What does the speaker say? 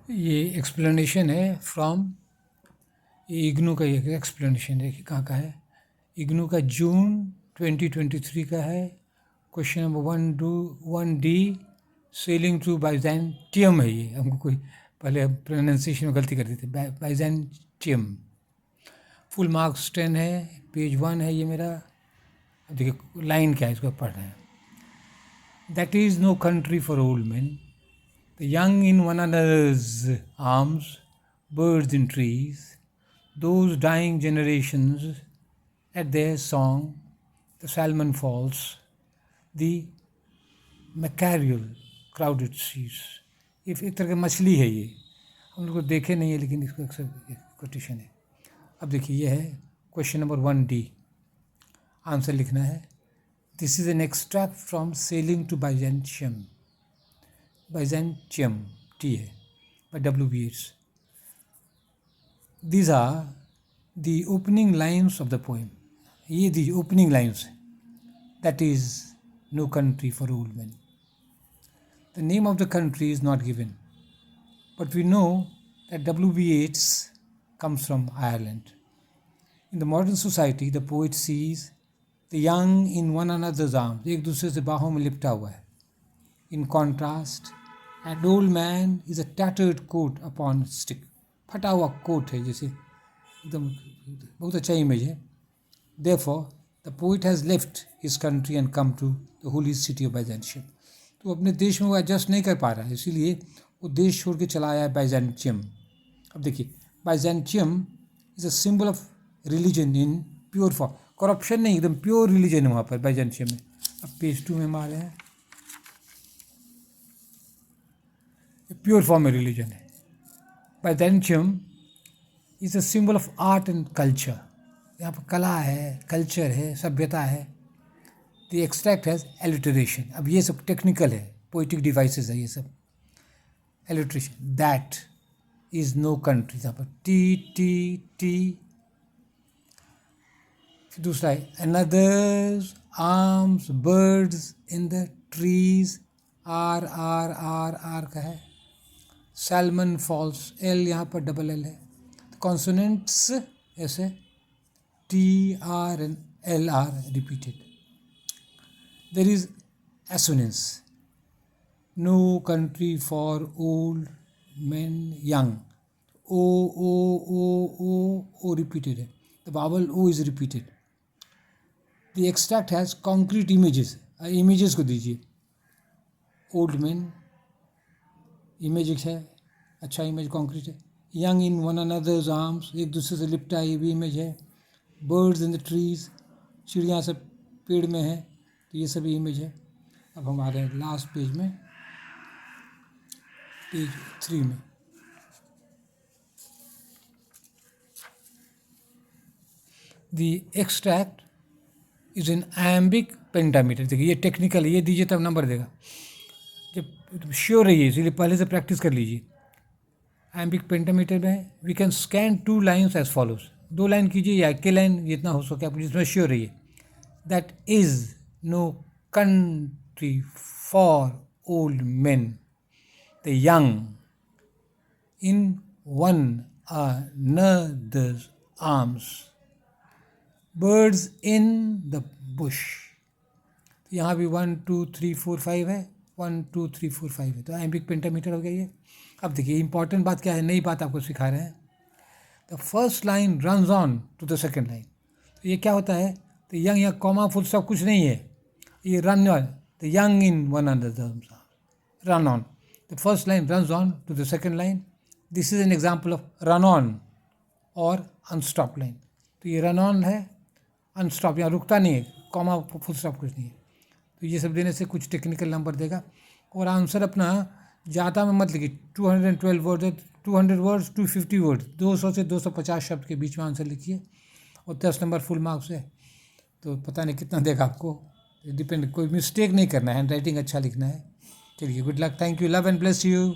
ये एक्सप्लेनेशन है फ्रॉम इग्नू का, ये एक्सप्लेनेशन है कि कहाँ का है। इग्नू का जून 2023 का है। Question number 1D selling through Byzantium है। ये हमको कोई पहले प्रोनाउंसिएशन में गलती कर दी थी, बाइजेंटियम। फुल मार्क्स 10 है, पेज 1 है ये मेरा। अब देखिए लाइन क्या है, इसको पढ़ रहे हैं। That is no country for old man, the young in one another's arms, birds in trees, those dying generations at their song, the salmon falls, the mackerel crowded seas. ये एक तरह की मछली है ये, हम लोग को देखे नहीं है लेकिन इसको अक्सर कोटेशन है। अब देखिए ये है क्वेश्चन नंबर 1D, आंसर लिखना है। This is an extract from sailing to Byzantium, T है, by W.B. Yeats. These are the opening lines of the poem. ये the opening lines, that is no country for old men. The name of the country is not given, but we know that W.B. Yeats comes from Ireland. In the modern society, the poet sees the young in one another's arms, एक दूसरे से बाहों में लिपटा हुआ है. In contrast, an old man is a tattered coat upon a stick. फटा हुआ कोट है, जैसे एकदम बहुत अच्छा इमेज है. Therefore, the poet has left his country and come to the holy city of Byzantium. तो अपने देश में वो एडजस्ट नहीं कर पा रहा है, इसीलिए वो देश छोड़ के चला आया है बाइजेंटियम. अब देखिए, Byzantium is a symbol of religion in pure form. Corruption नहीं, एकदम प्योर रिलीजन है वहाँ पर बाइजेंटियम में. अब पेज 2 में हम आ रहे हैं. प्योर फॉर्म में रिलीजन है. Byzantium is a symbol of art and culture. यहाँ पर कला है, कल्चर है, सभ्यता है. The extract has alliteration. अब ये सब टेक्निकल है, पोइटिक डिवाइसेस है ये सब. Alliteration, that is no country, यहाँ पर टी. फिर दूसरा है another's arms birds in the trees, R का है. सैल्मन फॉल्स, एल यहाँ पर डबल एल है. कॉन्सोनेंट्स ऐसे TR and LR repeated. There is assonance. No country for old men young. O repeated है. The vowel O is repeated. The extract has concrete images. Images को दीजिए. Old men image है, अच्छा image concrete है. Young in one another's arms, एक दूसरे से लिपटा, ये भी इमेज है. बर्ड्स इन द ट्रीज, चिड़िया सब पेड़ में है, तो ये सभी इमेज है. अब हम आ रहे हैं लास्ट पेज में, पेज 3 में. The extract is in iambic pentameter. देखिए ये टेक्निकल है, ये दीजिए तब नंबर देगा. जब श्योर रहिए, इसलिए पहले से प्रैक्टिस कर लीजिए. आयम्बिक पेंटामीटर में we can scan 2 lines as follows. 2 line कीजिए या 1 लाइन, जितना हो सके आप जिसमें श्योर रहिए. That is no country for old man, the young in one another's arms, birds in the bush. यहाँ भी 1 2 3 4 5 है, 1 2 3 4 5 है, तो आयम्बिक पेंटामीटर हो गया ये. अब देखिए इंपॉर्टेंट बात क्या है, नई बात आपको सिखा रहे हैं. The first line runs on to the second line. तो ये क्या होता है, तो यंग या कॉमा फुल स्टॉप कुछ नहीं है, ये run on. The young in one another run on. The first line runs on to the second line. This is an example of run on और अनस्टॉप लाइन. तो ये run on है, Unstop, यहाँ रुकता नहीं है, कॉमा फुल स्टॉप कुछ नहीं है. तो ये सब देने से कुछ टेक्निकल नंबर देगा. और आंसर अपना ज़्यादा में मत लिखिए. 212 वर्ड है, 200 वर्ड्स 250 वर्ड, 200 से 250 शब्द के बीच में आंसर लिखिए. और 10 नंबर फुल मार्क्स है, तो पता नहीं कितना देगा आपको, डिपेंड. कोई मिस्टेक नहीं करना है, हैंड राइटिंग अच्छा लिखना है. चलिए, good luck, thank you, love and bless you.